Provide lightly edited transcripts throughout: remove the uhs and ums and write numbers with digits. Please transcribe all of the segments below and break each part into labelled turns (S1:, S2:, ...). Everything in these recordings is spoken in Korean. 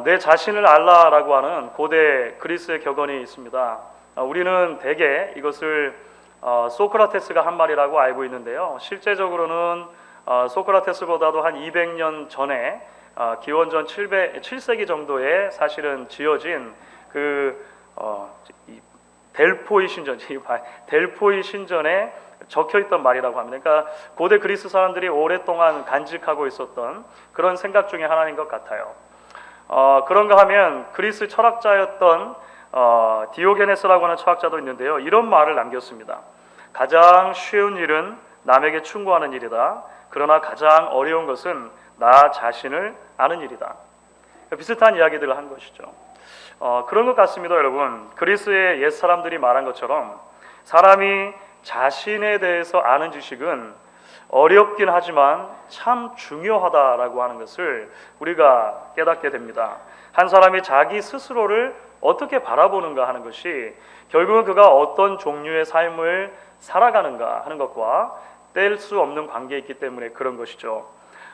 S1: 내 자신을 알라라고 하는 고대 그리스의 격언이 있습니다. 우리는 대개 이것을 소크라테스가 한 말이라고 알고 있는데요. 실제적으로는 소크라테스보다도 한 200년 전에 기원전 7세기 정도에 사실은 지어진 델포이 신전에 적혀있던 말이라고 합니다. 그러니까 고대 그리스 사람들이 오랫동안 간직하고 있었던 그런 생각 중에 하나인 것 같아요. 그런가 하면 그리스 철학자였던 디오게네스라고 하는 철학자도 있는데요. 이런 말을 남겼습니다. 가장 쉬운 일은 남에게 충고하는 일이다. 그러나 가장 어려운 것은 나 자신을 아는 일이다. 비슷한 이야기들을 한 것이죠. 그런 것 같습니다, 여러분. 그리스의 옛 사람들이 말한 것처럼 사람이 자신에 대해서 아는 지식은 어렵긴 하지만 참 중요하다라고 하는 것을 우리가 깨닫게 됩니다. 한 사람이 자기 스스로를 어떻게 바라보는가 하는 것이 결국은 그가 어떤 종류의 삶을 살아가는가 하는 것과 뗄 수 없는 관계에 있기 때문에 그런 것이죠.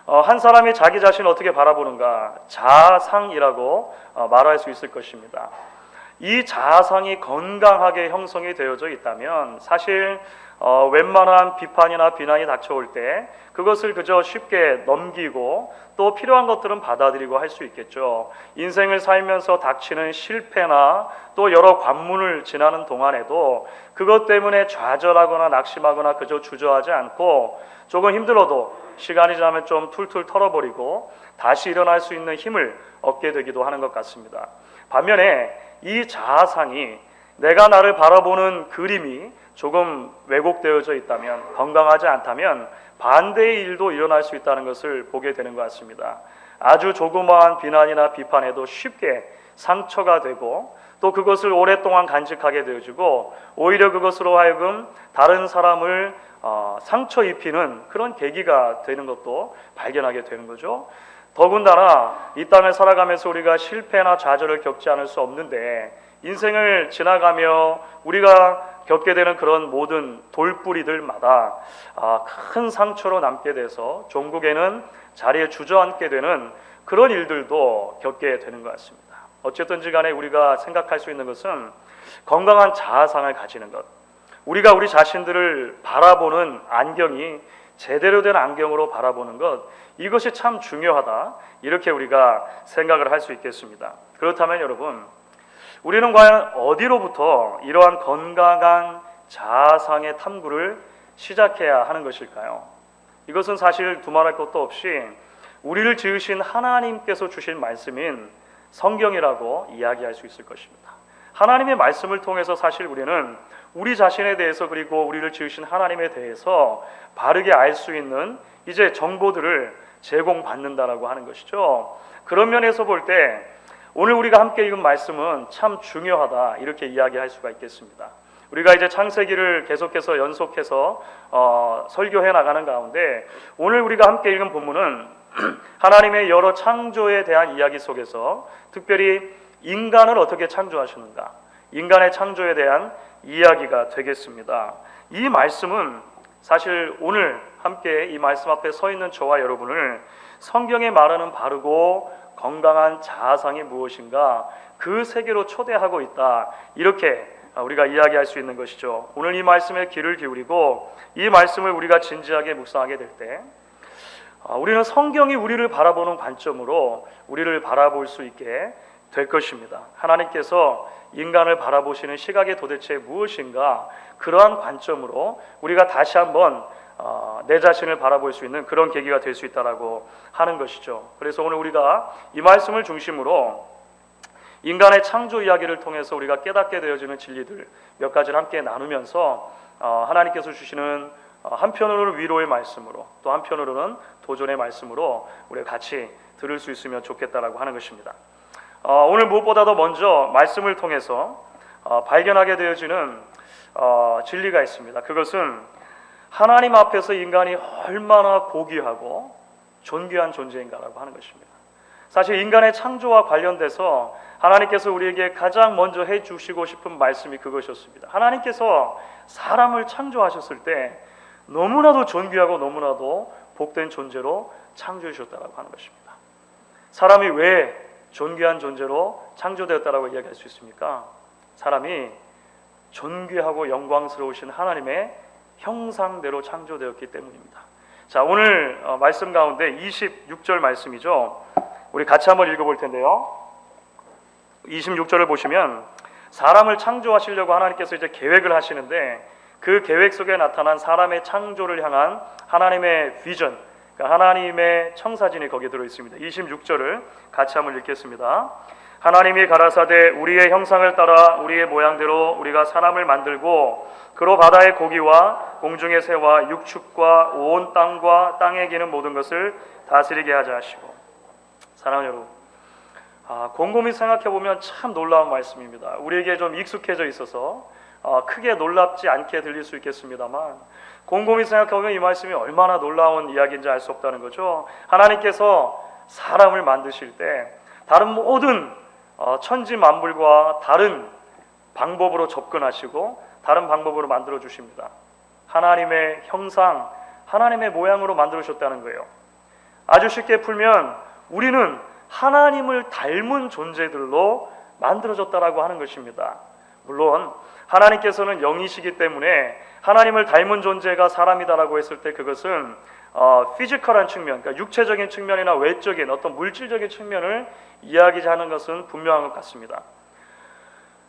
S1: 한 사람이 자기 자신을 어떻게 바라보는가, 자아상이라고 말할 수 있을 것입니다. 이 자아상이 건강하게 형성이 되어져 있다면 사실 웬만한 비판이나 비난이 닥쳐올 때 그것을 그저 쉽게 넘기고 또 필요한 것들은 받아들이고 할 수 있겠죠. 인생을 살면서 닥치는 실패나 또 여러 관문을 지나는 동안에도 그것 때문에 좌절하거나 낙심하거나 그저 주저하지 않고 조금 힘들어도 시간이 지나면 좀 툴툴 털어버리고 다시 일어날 수 있는 힘을 얻게 되기도 하는 것 같습니다. 반면에 이 자아상이 내가 나를 바라보는 그림이 조금 왜곡되어져 있다면, 건강하지 않다면 반대의 일도 일어날 수 있다는 것을 보게 되는 것 같습니다. 아주 조그마한 비난이나 비판에도 쉽게 상처가 되고 또 그것을 오랫동안 간직하게 되어지고 오히려 그것으로 하여금 다른 사람을 상처 입히는 그런 계기가 되는 것도 발견하게 되는 거죠. 더군다나 이 땅을 살아가면서 우리가 실패나 좌절을 겪지 않을 수 없는데 인생을 지나가며 우리가 겪게 되는 그런 모든 돌뿌리들마다 큰 상처로 남게 돼서 종국에는 자리에 주저앉게 되는 그런 일들도 겪게 되는 것 같습니다. 어쨌든지 간에 우리가 생각할 수 있는 것은 건강한 자아상을 가지는 것, 우리가 우리 자신들을 바라보는 안경이 제대로 된 안경으로 바라보는 것, 이것이 참 중요하다, 이렇게 우리가 생각을 할 수 있겠습니다. 그렇다면 여러분, 우리는 과연 어디로부터 이러한 건강한 자아상의 탐구를 시작해야 하는 것일까요? 이것은 사실 두말할 것도 없이 우리를 지으신 하나님께서 주신 말씀인 성경이라고 이야기할 수 있을 것입니다. 하나님의 말씀을 통해서 사실 우리는 우리 자신에 대해서 그리고 우리를 지으신 하나님에 대해서 바르게 알 수 있는 이제 정보들을 제공받는다라고 하는 것이죠. 그런 면에서 볼 때 오늘 우리가 함께 읽은 말씀은 참 중요하다, 이렇게 이야기할 수가 있겠습니다. 우리가 이제 창세기를 계속해서 연속해서 설교해 나가는 가운데 오늘 우리가 함께 읽은 본문은 하나님의 여러 창조에 대한 이야기 속에서 특별히 인간을 어떻게 창조하시는가, 인간의 창조에 대한 이야기가 되겠습니다. 이 말씀은 사실 오늘 함께 이 말씀 앞에 서 있는 저와 여러분을 성경에 말하는 바르고 건강한 자아상이 무엇인가, 그 세계로 초대하고 있다, 이렇게 우리가 이야기할 수 있는 것이죠. 오늘 이 말씀에 귀를 기울이고 이 말씀을 우리가 진지하게 묵상하게 될 때 우리는 성경이 우리를 바라보는 관점으로 우리를 바라볼 수 있게 될 것입니다. 하나님께서 인간을 바라보시는 시각이 도대체 무엇인가, 그러한 관점으로 우리가 다시 한번 내 자신을 바라볼 수 있는 그런 계기가 될 수 있다라고 하는 것이죠. 그래서 오늘 우리가 이 말씀을 중심으로 인간의 창조 이야기를 통해서 우리가 깨닫게 되어지는 진리들 몇 가지를 함께 나누면서 하나님께서 주시는 한편으로는 위로의 말씀으로 또 한편으로는 도전의 말씀으로 우리가 같이 들을 수 있으면 좋겠다라고 하는 것입니다. 오늘 무엇보다도 먼저 말씀을 통해서 발견하게 되어지는 진리가 있습니다. 그것은 하나님 앞에서 인간이 얼마나 고귀하고 존귀한 존재인가라고 하는 것입니다. 사실 인간의 창조와 관련돼서 하나님께서 우리에게 가장 먼저 해주시고 싶은 말씀이 그것이었습니다. 하나님께서 사람을 창조하셨을 때 너무나도 존귀하고 너무나도 복된 존재로 창조해 주셨다고 하는 것입니다. 사람이 왜 존귀한 존재로 창조되었다라고 이야기할 수 있습니까? 사람이 존귀하고 영광스러우신 하나님의 형상대로 창조되었기 때문입니다. 자, 오늘 말씀 가운데 26절 말씀이죠. 우리 같이 한번 읽어볼 텐데요. 26절을 보시면 사람을 창조하시려고 하나님께서 이제 계획을 하시는데 그 계획 속에 나타난 사람의 창조를 향한 하나님의 비전, 그러니까 하나님의 청사진이 거기에 들어 있습니다. 26절을 같이 한번 읽겠습니다. 하나님이 가라사대 우리의 형상을 따라 우리의 모양대로 우리가 사람을 만들고 그로 바다의 고기와 공중의 새와 육축과 온 땅과 땅에 기는 모든 것을 다스리게 하자 하시고. 사랑하는 여러분, 곰곰이 생각해보면 참 놀라운 말씀입니다. 우리에게 좀 익숙해져 있어서 크게 놀랍지 않게 들릴 수 있겠습니다만 곰곰이 생각해보면 이 말씀이 얼마나 놀라운 이야기인지 알 수 없다는 거죠. 하나님께서 사람을 만드실 때 다른 모든 천지 만물과 다른 방법으로 접근하시고 다른 방법으로 만들어 주십니다. 하나님의 형상, 하나님의 모양으로 만들어주셨다는 거예요. 아주 쉽게 풀면 우리는 하나님을 닮은 존재들로 만들어졌다라고 하는 것입니다. 물론 하나님께서는 영이시기 때문에 하나님을 닮은 존재가 사람이다라고 했을 때 그것은 피지컬한 측면, 그러니까 육체적인 측면이나 외적인 어떤 물질적인 측면을 이야기하는 것은 분명한 것 같습니다.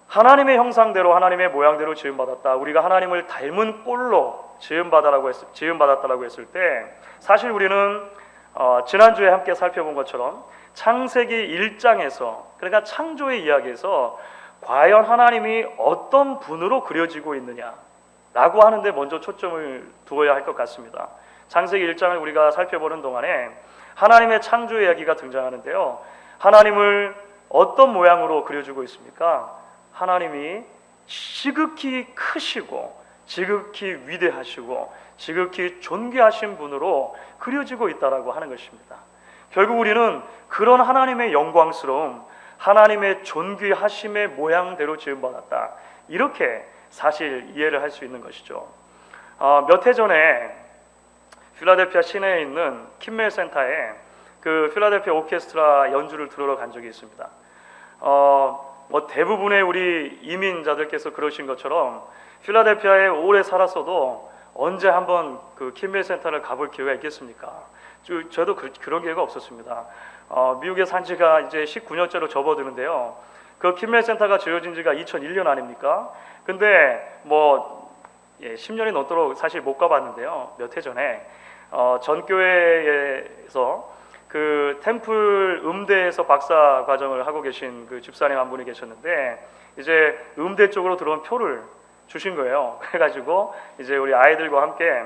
S1: 하나님의 형상대로 하나님의 모양대로 지음받았다. 우리가 하나님을 닮은 꼴로 지음받았다라고 했을 때 사실 우리는 지난주에 함께 살펴본 것처럼 창세기 1장에서 그러니까 창조의 이야기에서 과연 하나님이 어떤 분으로 그려지고 있느냐라고 하는데 먼저 초점을 두어야 할 것 같습니다. 창세기 1장을 우리가 살펴보는 동안에 하나님의 창조 이야기가 등장하는데요. 하나님을 어떤 모양으로 그려주고 있습니까? 하나님이 지극히 크시고 지극히 위대하시고 지극히 존귀하신 분으로 그려지고 있다라고 하는 것입니다. 결국 우리는 그런 하나님의 영광스러움, 하나님의 존귀하심의 모양대로 지음받았다. 이렇게 사실 이해를 할 수 있는 것이죠. 몇 해 전에 필라델피아 시내에 있는 킴멜 센터에 그 필라델피아 오케스트라 연주를 들으러 간 적이 있습니다. 대부분의 우리 이민자들께서 그러신 것처럼 필라델피아에 오래 살았어도 언제 한번 그 킴멜 센터를 가볼 기회가 있겠습니까? 저도 그런 기회가 없었습니다. 미국에 산 지가 이제 19년째로 접어드는데요. 그 킴멜 센터가 지어진 지가 2001년 아닙니까? 근데 10년이 넘도록 사실 못 가봤는데요. 몇 해 전에 전 교회에서 그 템플 음대에서 박사 과정을 하고 계신 그 집사님 한 분이 계셨는데 이제 음대 쪽으로 들어온 표를 주신 거예요. 그래가지고 이제 우리 아이들과 함께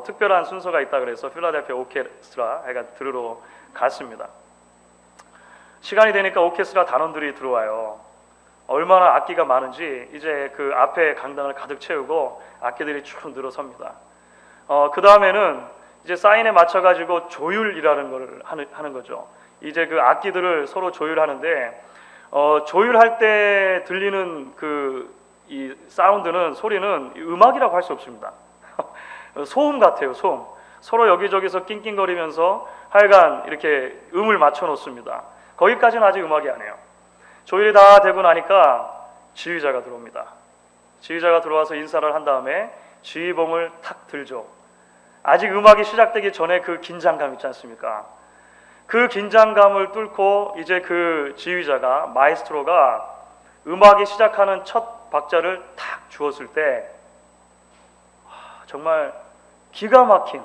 S1: 특별한 순서가 있다 그래서 필라델피아 오케스트라 들으러 갔습니다. 시간이 되니까 오케스트라 단원들이 들어와요. 얼마나 악기가 많은지 이제 그 앞에 강당을 가득 채우고 악기들이 쭉 늘어섭니다. 그 다음에는 이제 사인에 맞춰가지고 조율이라는 걸 하는 거죠. 이제 그 악기들을 서로 조율하는데 조율할 때 들리는 이 사운드는 소리는 음악이라고 할 수 없습니다. 소음 같아요. 소음. 서로 여기저기서 낑낑거리면서 하여간 이렇게 음을 맞춰 놓습니다. 거기까지는 아직 음악이 아니에요. 조율이 다 되고 나니까 지휘자가 들어옵니다. 지휘자가 들어와서 인사를 한 다음에 지휘봉을 탁 들죠. 아직 음악이 시작되기 전에 그 긴장감 있지 않습니까? 그 긴장감을 뚫고 이제 그 지휘자가 마에스트로가 음악이 시작하는 첫 박자를 탁 주었을 때 정말 기가 막힌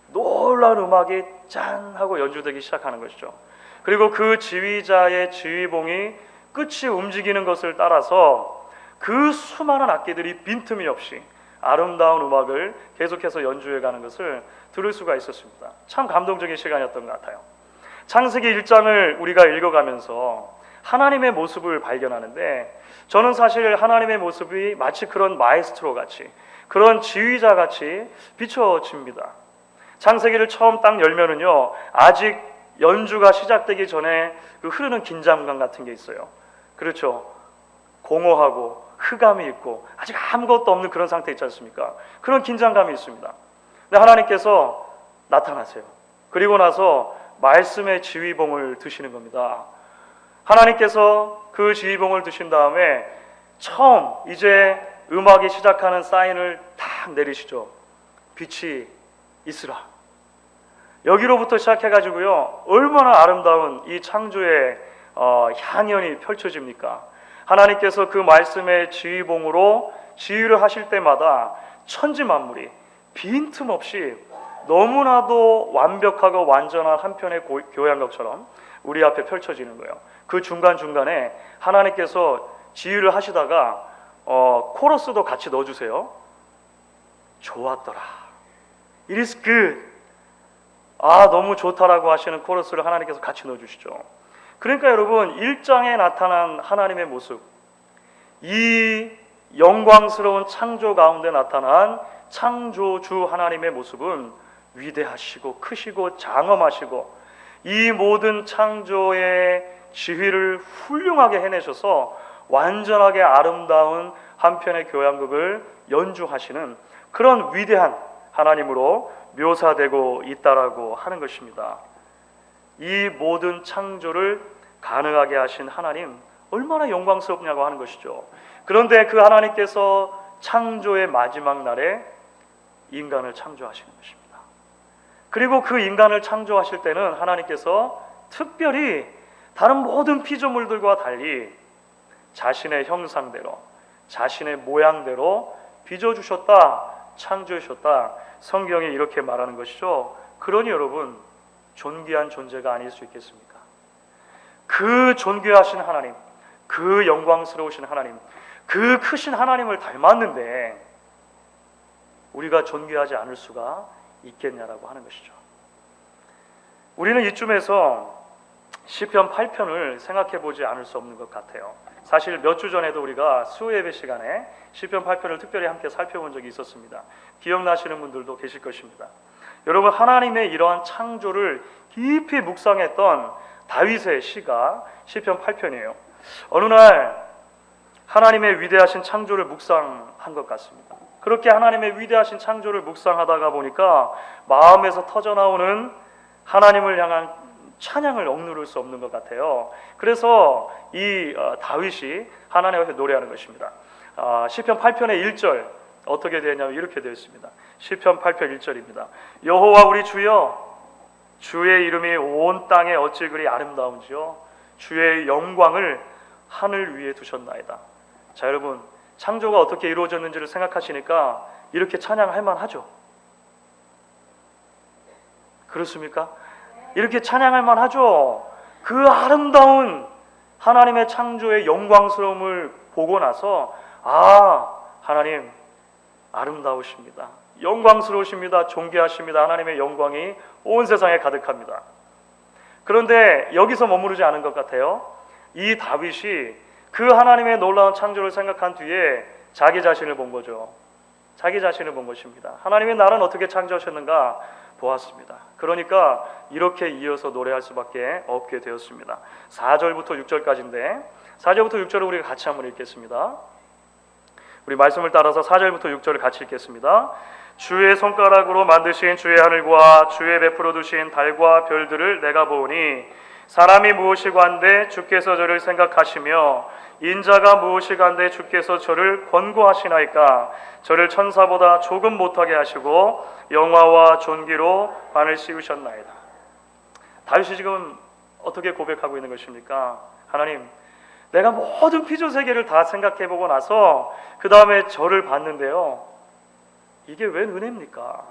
S1: 놀라운 음악이 짠 하고 연주되기 시작하는 것이죠. 그리고 그 지휘자의 지휘봉이 끝이 움직이는 것을 따라서 그 수많은 악기들이 빈틈이 없이 아름다운 음악을 계속해서 연주해가는 것을 들을 수가 있었습니다. 참 감동적인 시간이었던 것 같아요. 창세기 1장을 우리가 읽어가면서 하나님의 모습을 발견하는데 저는 사실 하나님의 모습이 마치 그런 마에스트로 같이 그런 지휘자 같이 비춰집니다. 창세기를 처음 딱 열면은요 아직 연주가 시작되기 전에 그 흐르는 긴장감 같은 게 있어요. 그렇죠. 공허하고 흑암이 있고 아직 아무것도 없는 그런 상태 있지 않습니까? 그런 긴장감이 있습니다. 근데 하나님께서 나타나세요. 그리고 나서 말씀의 지휘봉을 드시는 겁니다. 하나님께서 그 지휘봉을 두신 다음에 처음 이제 음악이 시작하는 사인을 딱 내리시죠. 빛이 있으라. 여기로부터 시작해가지고요, 얼마나 아름다운 이 창조의 향연이 펼쳐집니까? 하나님께서 그 말씀의 지휘봉으로 지휘를 하실 때마다 천지 만물이 빈틈없이 너무나도 완벽하고 완전한 한 편의 교향곡처럼 우리 앞에 펼쳐지는 거예요. 그 중간중간에 하나님께서 지휘를 하시다가 코러스도 같이 넣어주세요. 좋았더라. It is good. 너무 좋다라고 하시는 코러스를 하나님께서 같이 넣어주시죠. 그러니까 여러분, 1장에 나타난 하나님의 모습, 이 영광스러운 창조 가운데 나타난 창조주 하나님의 모습은 위대하시고 크시고 장엄하시고 이 모든 창조의 지휘를 훌륭하게 해내셔서 완전하게 아름다운 한편의 교향곡을 연주하시는 그런 위대한 하나님으로 묘사되고 있다라고 하는 것입니다. 이 모든 창조를 가능하게 하신 하나님, 얼마나 영광스럽냐고 하는 것이죠. 그런데 그 하나님께서 창조의 마지막 날에 인간을 창조하시는 것입니다. 그리고 그 인간을 창조하실 때는 하나님께서 특별히 다른 모든 피조물들과 달리 자신의 형상대로, 자신의 모양대로 빚어주셨다, 창조하셨다. 성경이 이렇게 말하는 것이죠. 그러니 여러분, 존귀한 존재가 아닐 수 있겠습니까? 그 존귀하신 하나님, 그 영광스러우신 하나님, 그 크신 하나님을 닮았는데 우리가 존귀하지 않을 수가 있겠냐라고 하는 것이죠. 우리는 이쯤에서 시편 8편을 생각해 보지 않을 수 없는 것 같아요. 사실 몇 주 전에도 우리가 수요예배 시간에 시편 8편을 특별히 함께 살펴본 적이 있었습니다. 기억나시는 분들도 계실 것입니다. 여러분, 하나님의 이러한 창조를 깊이 묵상했던 다윗의 시가 시편 8편이에요. 어느 날 하나님의 위대하신 창조를 묵상한 것 같습니다. 그렇게 하나님의 위대하신 창조를 묵상하다가 보니까 마음에서 터져나오는 하나님을 향한 찬양을 억누를 수 없는 것 같아요. 그래서 이 다윗이 하나님 앞에 노래하는 것입니다. 시편 8편의 1절 어떻게 되냐면 이렇게 되어 있습니다. 시편 8편 1절입니다. 여호와 우리 주여, 주의 이름이 온 땅에 어찌 그리 아름다운지요. 주의 영광을 하늘 위에 두셨나이다. 자, 여러분, 창조가 어떻게 이루어졌는지를 생각하시니까 이렇게 찬양할 만하죠? 그렇습니까? 이렇게 찬양할 만하죠? 그 아름다운 하나님의 창조의 영광스러움을 보고 나서 하나님 아름다우십니다. 영광스러우십니다. 존귀하십니다. 하나님의 영광이 온 세상에 가득합니다. 그런데 여기서 머무르지 않은 것 같아요. 이 다윗이 그 하나님의 놀라운 창조를 생각한 뒤에 자기 자신을 본 거죠. 자기 자신을 본 것입니다. 하나님의 나를 어떻게 창조하셨는가 보았습니다. 그러니까 이렇게 이어서 노래할 수밖에 없게 되었습니다. 4절부터 6절까지인데 4절부터 6절을 우리가 같이 한번 읽겠습니다. 우리 말씀을 따라서 4절부터 6절을 같이 읽겠습니다. 주의 손가락으로 만드신 주의 하늘과 주의 베풀어 두신 달과 별들을 내가 보니 사람이 무엇이간데 주께서 저를 생각하시며 인자가 무엇이간데 주께서 저를 권고하시나이까. 저를 천사보다 조금 못하게 하시고 영화와 존귀로 관을 씌우셨나이다. 다윗이 지금 어떻게 고백하고 있는 것입니까? 하나님, 내가 모든 피조 세계를 다 생각해보고 나서 그 다음에 저를 봤는데요, 이게 웬 은혜입니까?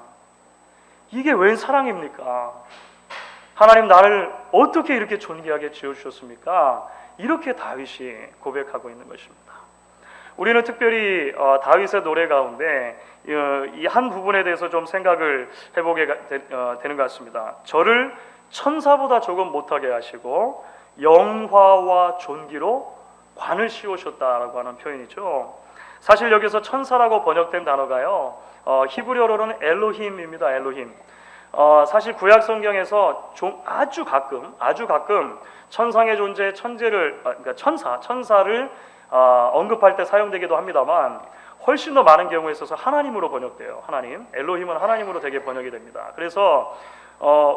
S1: 이게 웬 사랑입니까? 하나님, 나를 어떻게 이렇게 존귀하게 지어주셨습니까? 이렇게 다윗이 고백하고 있는 것입니다. 우리는 특별히 다윗의 노래 가운데 이 한 부분에 대해서 좀 생각을 해보게 되는 것 같습니다. 저를 천사보다 조금 못하게 하시고 영화와 존귀로 관을 씌우셨다라고 하는 표현이죠. 사실 여기서 천사라고 번역된 단어가요, 히브리어로는 엘로힘입니다. 엘로힘. 사실 구약 성경에서 아주 가끔 천상의 존재, 천재를, 그러니까 천사를 언급할 때 사용되기도 합니다만, 훨씬 더 많은 경우에 있어서 하나님으로 번역돼요. 하나님, 엘로힘은 하나님으로 되게 번역이 됩니다. 그래서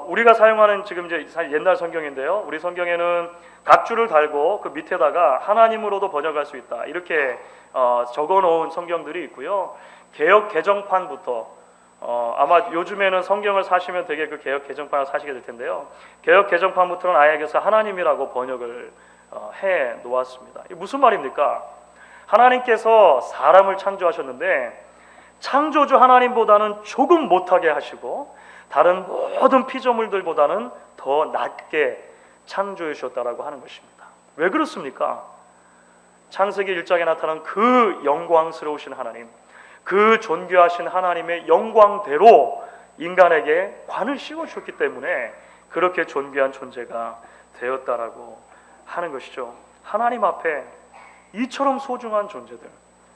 S1: 우리가 사용하는 지금 이제 옛날 성경인데요. 우리 성경에는 각주를 달고 그 밑에다가 하나님으로도 번역할 수 있다 이렇게 적어놓은 성경들이 있고요. 개역 개정판부터 아마 요즘에는 성경을 사시면 되게 그 개역 개정판을 사시게 될 텐데요. 개역 개정판부터는 아예 그래서 하나님이라고 번역을 해 놓았습니다. 이게 무슨 말입니까? 하나님께서 사람을 창조하셨는데 창조주 하나님보다는 조금 못하게 하시고 다른 모든 피조물들보다는 더 낮게 창조해 주셨다라고 하는 것입니다. 왜 그렇습니까? 창세기 1장에 나타난 그 영광스러우신 하나님, 그 존귀하신 하나님의 영광대로 인간에게 관을 씌워주셨기 때문에 그렇게 존귀한 존재가 되었다라고 하는 것이죠. 하나님 앞에 이처럼 소중한 존재들,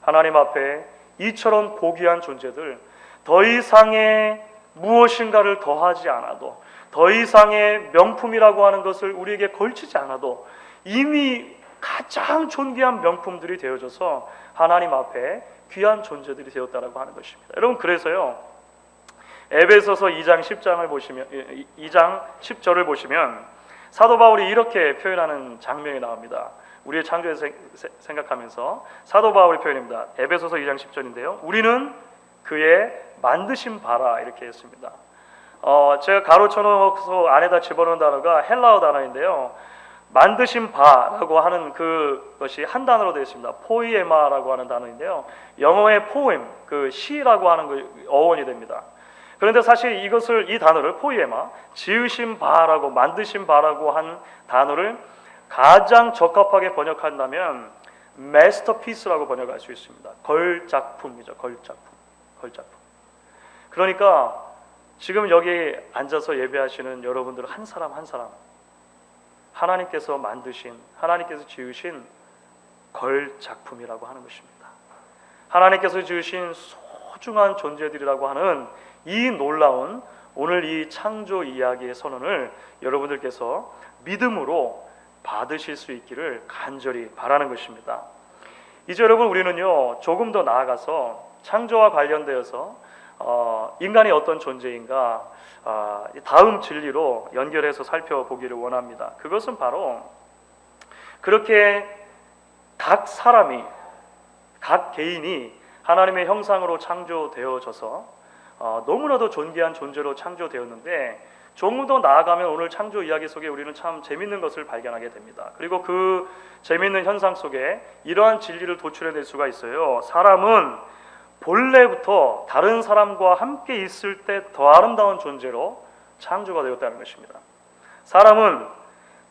S1: 하나님 앞에 이처럼 고귀한 존재들, 더 이상의 무엇인가를 더하지 않아도, 더 이상의 명품이라고 하는 것을 우리에게 걸치지 않아도 이미 가장 존귀한 명품들이 되어져서 하나님 앞에 귀한 존재들이 되었다라고 하는 것입니다. 여러분, 그래서요, 에베소서 2장 10장을 보시면, 2장 10절을 보시면 사도 바울이 이렇게 표현하는 장면이 나옵니다. 우리의 창조에 생각하면서 사도 바울의 표현입니다. 에베소서 2장 10절인데요. 우리는 그의 만드신 바라 이렇게 했습니다. 제가 가로쳐놓고 안에다 집어넣은 단어가 헬라어 단어인데요. 만드신 바라고 하는 그것이 한 단어로 되어 있습니다. 포이에마라고 하는 단어인데요. 영어의 포엠, 그 시라고 하는 그 어원이 됩니다. 그런데 사실 이 단어를 포이에마, 지으신 바라고 만드신 바라고 한 단어를 가장 적합하게 번역한다면 마스터피스라고 번역할 수 있습니다. 걸작품이죠. 걸작품. 그러니까 지금 여기 앉아서 예배하시는 여러분들 한 사람 한 사람 하나님께서 만드신, 하나님께서 지으신 걸작품이라고 하는 것입니다. 하나님께서 지으신 소중한 존재들이라고 하는 이 놀라운 오늘 이 창조 이야기의 선언을 여러분들께서 믿음으로 받으실 수 있기를 간절히 바라는 것입니다. 이제 여러분, 우리는요 조금 더 나아가서 창조와 관련되어서 인간이 어떤 존재인가 다음 진리로 연결해서 살펴보기를 원합니다. 그것은 바로 그렇게 각 사람이, 각 개인이 하나님의 형상으로 창조되어져서 너무나도 존귀한 존재로 창조되었는데 조금 더 나아가면 오늘 창조 이야기 속에 우리는 참 재밌는 것을 발견하게 됩니다. 그리고 그 재밌는 현상 속에 이러한 진리를 도출해낼 수가 있어요. 사람은 본래부터 다른 사람과 함께 있을 때 더 아름다운 존재로 창조가 되었다는 것입니다. 사람은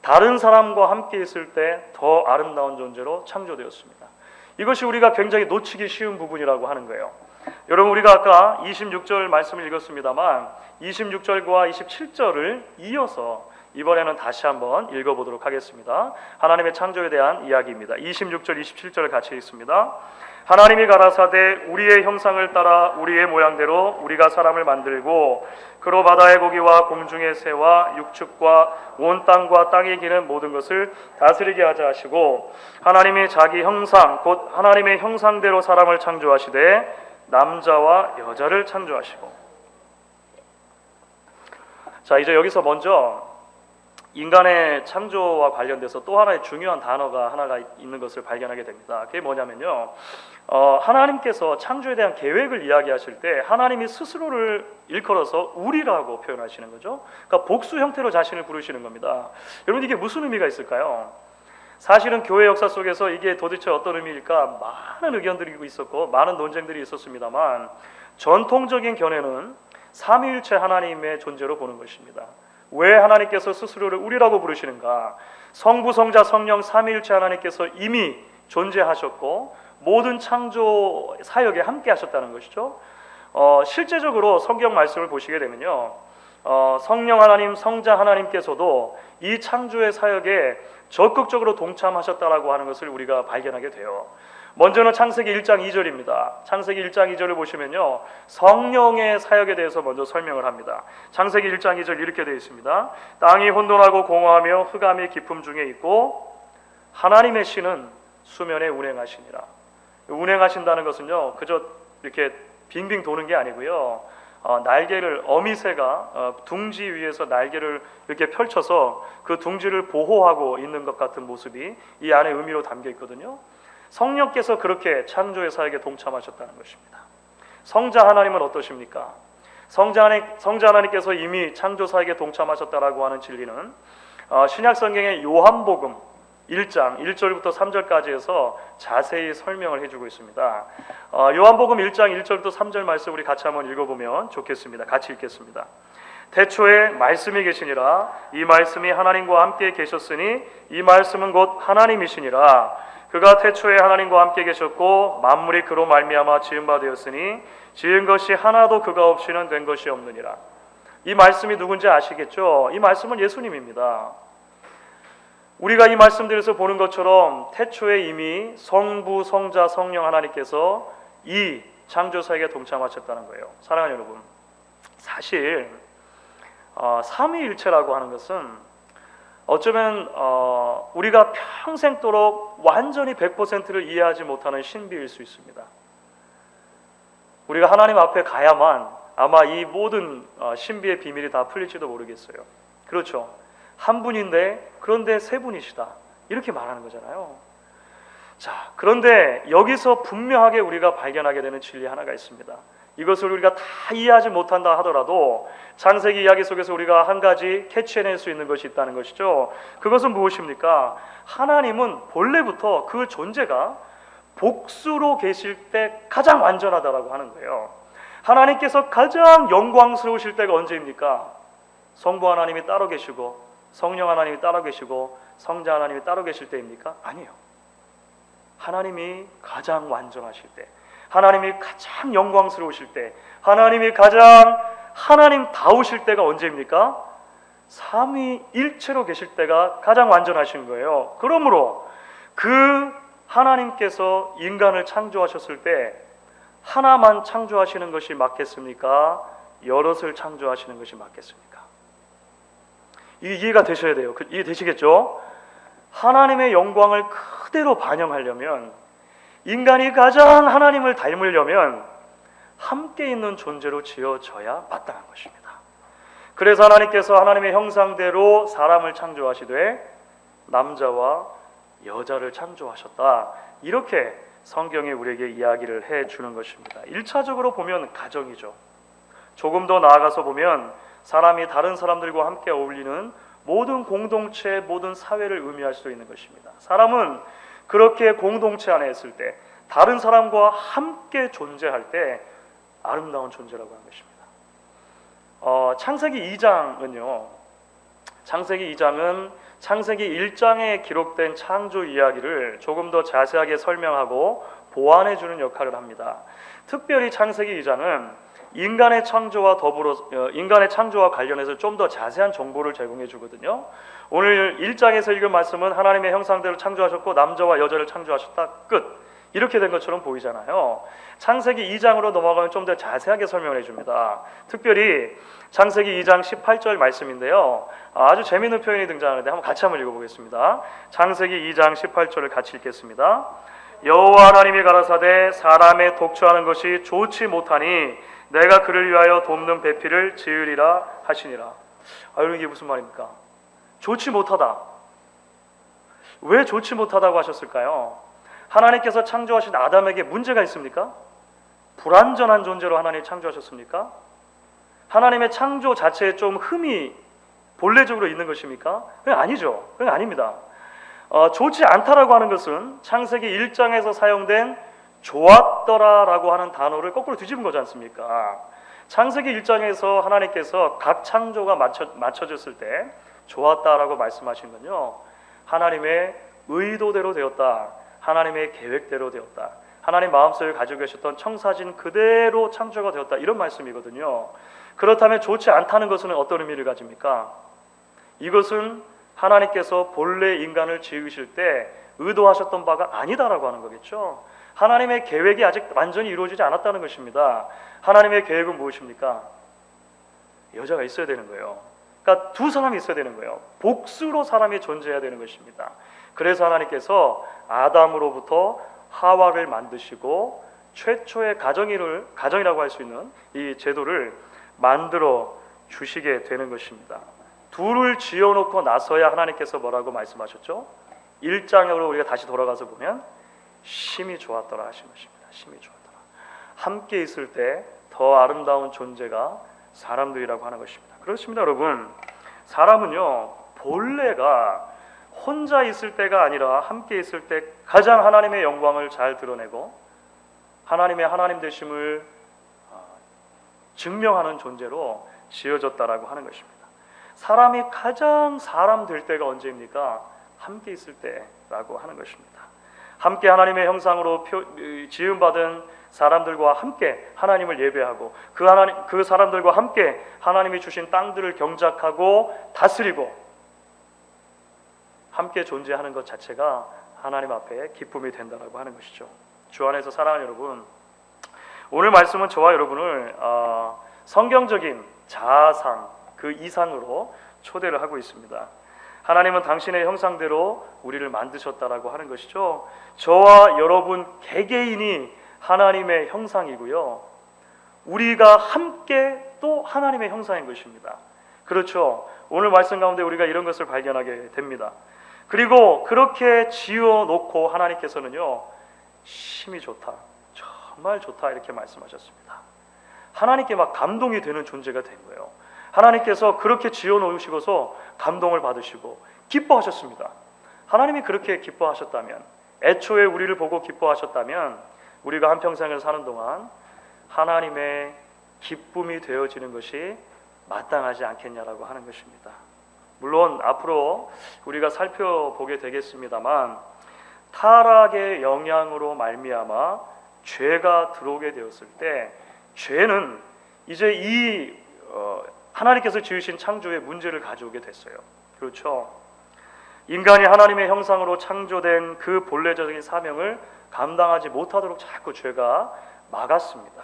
S1: 다른 사람과 함께 있을 때 더 아름다운 존재로 창조되었습니다. 이것이 우리가 굉장히 놓치기 쉬운 부분이라고 하는 거예요. 여러분, 우리가 아까 26절 말씀을 읽었습니다만 26절과 27절을 이어서 이번에는 다시 한번 읽어보도록 하겠습니다. 하나님의 창조에 대한 이야기입니다. 26절, 27절을 같이 읽습니다. 하나님이 가라사대 우리의 형상을 따라 우리의 모양대로 우리가 사람을 만들고 그로 바다의 고기와 공중의 새와 육축과 온 땅과 땅에 기는 모든 것을 다스리게 하자 하시고 하나님이 자기 형상 곧 하나님의 형상대로 사람을 창조하시되 남자와 여자를 창조하시고. 자, 이제 여기서 먼저 인간의 창조와 관련돼서 또 하나의 중요한 단어가 하나가 있는 것을 발견하게 됩니다. 그게 뭐냐면요, 하나님께서 창조에 대한 계획을 이야기하실 때 하나님이 스스로를 일컬어서 우리라고 표현하시는 거죠. 그러니까 복수 형태로 자신을 부르시는 겁니다. 여러분, 이게 무슨 의미가 있을까요? 사실은 교회 역사 속에서 이게 도대체 어떤 의미일까 많은 의견들이 있었고 많은 논쟁들이 있었습니다만 전통적인 견해는 삼위일체 하나님의 존재로 보는 것입니다. 왜 하나님께서 스스로를 우리라고 부르시는가? 성부, 성자, 성령 삼위일체 하나님께서 이미 존재하셨고 모든 창조 사역에 함께 하셨다는 것이죠. 실제적으로 성경 말씀을 보시게 되면요, 성령 하나님, 성자 하나님께서도 이 창조의 사역에 적극적으로 동참하셨다라고 하는 것을 우리가 발견하게 돼요. 먼저는 창세기 1장 2절입니다. 창세기 1장 2절을 보시면요, 성령의 사역에 대해서 먼저 설명을 합니다. 창세기 1장 2절 이렇게 되어 있습니다. 땅이 혼돈하고 공허하며 흑암이 깊음 중에 있고 하나님의 신은 수면에 운행하시니라. 운행하신다는 것은요, 그저 이렇게 빙빙 도는 게 아니고요. 날개를 어미새가 둥지 위에서 날개를 이렇게 펼쳐서 그 둥지를 보호하고 있는 것 같은 모습이 이 안에 의미로 담겨 있거든요. 성령께서 그렇게 창조의 사역에 동참하셨다는 것입니다. 성자 하나님은 어떠십니까? 성자 하나님께서 이미 창조 사역에 동참하셨다라고 하는 진리는 신약 성경의 요한복음 1장 1절부터 3절까지 해서 자세히 설명을 해주고 있습니다. 요한복음 1장 1절부터 3절 말씀 우리 같이 한번 읽어보면 좋겠습니다. 같이 읽겠습니다. 태초에 말씀이 계시니라. 이 말씀이 하나님과 함께 계셨으니 이 말씀은 곧 하나님이시니라. 그가 태초에 하나님과 함께 계셨고 만물이 그로 말미암아 지은 바 되었으니 지은 것이 하나도 그가 없이는 된 것이 없느니라. 이 말씀이 누군지 아시겠죠? 이 말씀은 예수님입니다. 우리가 이 말씀들에서 보는 것처럼 태초에 이미 성부, 성자, 성령 하나님께서 이 창조사역에 동참하셨다는 거예요. 사랑하는 여러분, 사실 삼위일체라고 하는 것은 어쩌면 우리가 평생도록 완전히 100%를 이해하지 못하는 신비일 수 있습니다. 우리가 하나님 앞에 가야만 아마 이 모든 신비의 비밀이 다 풀릴지도 모르겠어요. 그렇죠. 한 분인데 그런데 세 분이시다, 이렇게 말하는 거잖아요. 자, 그런데 여기서 분명하게 우리가 발견하게 되는 진리 하나가 있습니다. 이것을 우리가 다 이해하지 못한다 하더라도 창세기 이야기 속에서 우리가 한 가지 캐치해낼 수 있는 것이 있다는 것이죠. 그것은 무엇입니까? 하나님은 본래부터 그 존재가 복수로 계실 때 가장 완전하다라고 하는 거예요. 하나님께서 가장 영광스러우실 때가 언제입니까? 성부 하나님이 따로 계시고 성령 하나님이 따로 계시고 성자 하나님이 따로 계실 때입니까? 아니에요. 하나님이 가장 완전하실 때, 하나님이 가장 영광스러우실 때, 하나님이 가장 하나님다우실 때가 언제입니까? 삼위일체로 계실 때가 가장 완전하신 거예요. 그러므로 그 하나님께서 인간을 창조하셨을 때 하나만 창조하시는 것이 맞겠습니까? 여럿을 창조하시는 것이 맞겠습니까? 이해가 되셔야 돼요. 이해되시겠죠? 하나님의 영광을 그대로 반영하려면, 인간이 가장 하나님을 닮으려면 함께 있는 존재로 지어져야 마땅한 것입니다. 그래서 하나님께서 하나님의 형상대로 사람을 창조하시되 남자와 여자를 창조하셨다, 이렇게 성경이 우리에게 이야기를 해주는 것입니다. 1차적으로 보면 가정이죠. 조금 더 나아가서 보면 사람이 다른 사람들과 함께 어울리는 모든 공동체, 모든 사회를 의미할 수 있는 것입니다. 사람은 그렇게 공동체 안에 있을 때, 다른 사람과 함께 존재할 때 아름다운 존재라고 하는 것입니다. 창세기 2장은요, 창세기 2장은 창세기 1장에 기록된 창조 이야기를 조금 더 자세하게 설명하고 보완해 주는 역할을 합니다. 특별히 창세기 2장은 인간의 창조와 관련해서 좀 더 자세한 정보를 제공해 주거든요. 오늘 1장에서 읽은 말씀은 하나님의 형상대로 창조하셨고 남자와 여자를 창조하셨다, 끝, 이렇게 된 것처럼 보이잖아요. 창세기 2장으로 넘어가면 좀 더 자세하게 설명을 해줍니다. 특별히 창세기 2장 18절 말씀인데요, 아주 재미있는 표현이 등장하는데 같이 한번 읽어보겠습니다. 창세기 2장 18절을 같이 읽겠습니다. 여호와 하나님이 가라사대 사람의 독초하는 것이 좋지 못하니 내가 그를 위하여 돕는 배필을 지으리라 하시니라. 이게 무슨 말입니까? 좋지 못하다. 왜 좋지 못하다고 하셨을까요? 하나님께서 창조하신 아담에게 문제가 있습니까? 불완전한 존재로 하나님이 창조하셨습니까? 하나님의 창조 자체에 좀 흠이 본래적으로 있는 것입니까? 그건 아니죠. 그건 아닙니다. 좋지 않다라고 하는 것은 창세기 1장에서 사용된 좋았더라라고 하는 단어를 거꾸로 뒤집은 거지 않습니까? 창세기 1장에서 하나님께서 각 창조가 맞춰졌을 때 좋았다라고 말씀하신 건요, 하나님의 의도대로 되었다, 하나님의 계획대로 되었다, 하나님 마음속에 가지고 계셨던 청사진 그대로 창조가 되었다, 이런 말씀이거든요. 그렇다면 좋지 않다는 것은 어떤 의미를 가집니까? 이것은 하나님께서 본래 인간을 지으실 때 의도하셨던 바가 아니다라고 하는 거겠죠. 하나님의 계획이 아직 완전히 이루어지지 않았다는 것입니다. 하나님의 계획은 무엇입니까? 여자가 있어야 되는 거예요. 그러니까 두 사람이 있어야 되는 거예요. 복수로 사람이 존재해야 되는 것입니다. 그래서 하나님께서 아담으로부터 하와를 만드시고 최초의 가정이라고 할 수 있는 이 제도를 만들어 주시게 되는 것입니다. 둘을 지어놓고 나서야 하나님께서 뭐라고 말씀하셨죠? 1장으로 우리가 다시 돌아가서 보면 심히 좋았더라 하신 것입니다. 심히 좋았더라. 함께 있을 때 더 아름다운 존재가 사람들이라고 하는 것입니다. 그렇습니다, 여러분. 사람은요, 본래가 혼자 있을 때가 아니라 함께 있을 때 가장 하나님의 영광을 잘 드러내고 하나님의 하나님 되심을 증명하는 존재로 지어졌다라고 하는 것입니다. 사람이 가장 사람 될 때가 언제입니까? 함께 있을 때라고 하는 것입니다. 함께 하나님의 형상으로 지음받은 사람들과 함께 하나님을 예배하고 그 사람들과 함께 하나님이 주신 땅들을 경작하고 다스리고 함께 존재하는 것 자체가 하나님 앞에 기쁨이 된다라고 하는 것이죠. 주 안에서 사랑하는 여러분, 오늘 말씀은 저와 여러분을 성경적인 자아상 그 이상으로 초대를 하고 있습니다. 하나님은 당신의 형상대로 우리를 만드셨다라고 하는 것이죠. 저와 여러분 개개인이 하나님의 형상이고요, 우리가 함께 또 하나님의 형상인 것입니다. 그렇죠. 오늘 말씀 가운데 우리가 이런 것을 발견하게 됩니다. 그리고 그렇게 지어놓고 하나님께서는요, 심히 좋다, 정말 좋다 이렇게 말씀하셨습니다. 하나님께 막 감동이 되는 존재가 된 거예요. 하나님께서 그렇게 지어놓으시고서 감동을 받으시고 기뻐하셨습니다. 하나님이 그렇게 기뻐하셨다면, 애초에 우리를 보고 기뻐하셨다면 우리가 한평생을 사는 동안 하나님의 기쁨이 되어지는 것이 마땅하지 않겠냐라고 하는 것입니다. 물론 앞으로 우리가 살펴보게 되겠습니다만 타락의 영향으로 말미암아 죄가 들어오게 되었을 때 죄는 이제 이 하나님께서 지으신 창조의 문제를 가져오게 됐어요. 그렇죠. 인간이 하나님의 형상으로 창조된 그 본래적인 사명을 감당하지 못하도록 자꾸 죄가 막았습니다.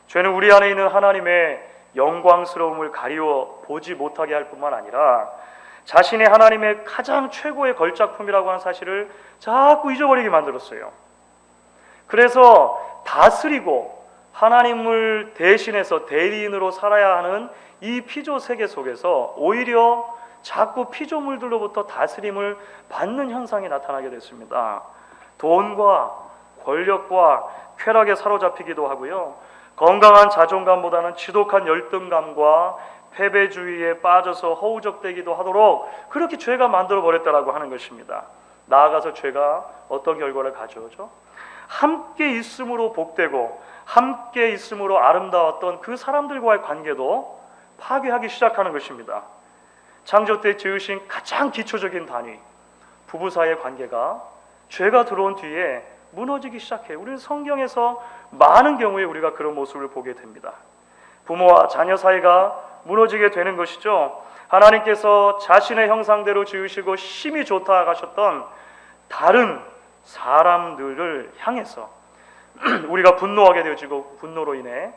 S1: 죄는 우리 안에 있는 하나님의 영광스러움을 가리워 보지 못하게 할 뿐만 아니라 자신의 하나님의 가장 최고의 걸작품이라고 하는 사실을 자꾸 잊어버리게 만들었어요. 그래서 다스리고 하나님을 대신해서 대리인으로 살아야 하는 이 피조 세계 속에서 오히려 자꾸 피조물들로부터 다스림을 받는 현상이 나타나게 됐습니다. 돈과 권력과 쾌락에 사로잡히기도 하고요, 건강한 자존감보다는 지독한 열등감과 패배주의에 빠져서 허우적대기도 하도록 그렇게 죄가 만들어버렸다라고 하는 것입니다. 나아가서 죄가 어떤 결과를 가져오죠? 함께 있음으로 복되고 함께 있음으로 아름다웠던 그 사람들과의 관계도 파괴하기 시작하는 것입니다. 창조 때 지으신 가장 기초적인 단위, 부부 사이의 관계가 죄가 들어온 뒤에 무너지기 시작해요. 우리는 성경에서 많은 경우에 우리가 그런 모습을 보게 됩니다. 부모와 자녀 사이가 무너지게 되는 것이죠. 하나님께서 자신의 형상대로 지으시고 심히 좋다 하셨던 다른 사람들을 향해서 우리가 분노하게 되어지고 분노로 인해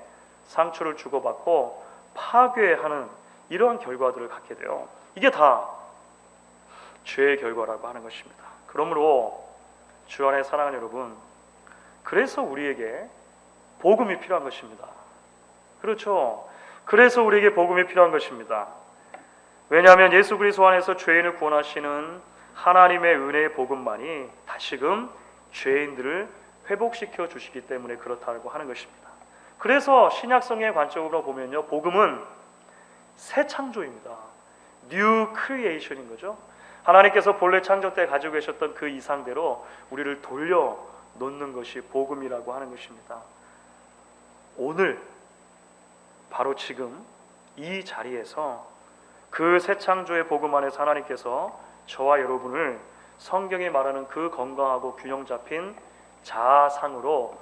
S1: 상처를 주고받고 파괴하는 이러한 결과들을 갖게 돼요. 이게 다 죄의 결과라고 하는 것입니다. 그러므로 주 안에 사랑하는 여러분, 그래서 우리에게 복음이 필요한 것입니다. 그렇죠. 그래서 우리에게 복음이 필요한 것입니다. 왜냐하면 예수 그리스도 안에서 죄인을 구원하시는 하나님의 은혜의 복음만이 다시금 죄인들을 회복시켜 주시기 때문에 그렇다고 하는 것입니다. 그래서 신약성경의 관점으로 보면요, 복음은 새 창조입니다. New Creation인 거죠. 하나님께서 본래 창조 때 가지고 계셨던 그 이상대로 우리를 돌려놓는 것이 복음이라고 하는 것입니다. 오늘 바로 지금 이 자리에서 그 새 창조의 복음 안에서 하나님께서 저와 여러분을 성경이 말하는 그 건강하고 균형 잡힌 자아상으로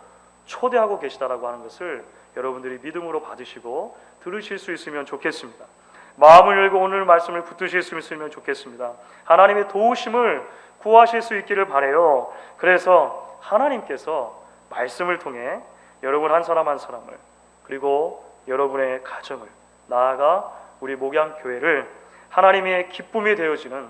S1: 초대하고 계시다라고 하는 것을 여러분들이 믿음으로 받으시고 들으실 수 있으면 좋겠습니다. 마음을 열고 오늘 말씀을 붙드실 수 있으면 좋겠습니다. 하나님의 도우심을 구하실 수 있기를 바라요. 그래서 하나님께서 말씀을 통해 여러분 한 사람 한 사람을, 그리고 여러분의 가정을, 나아가 우리 목양교회를 하나님의 기쁨이 되어지는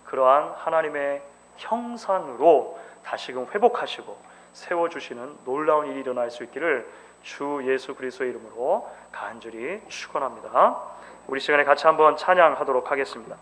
S1: 그러한 하나님의 형상으로 다시금 회복하시고 세워주시는 놀라운 일이 일어날 수 있기를 주 예수 그리스도의 이름으로 간절히 축원합니다. 우리 시간에 같이 한번 찬양하도록 하겠습니다.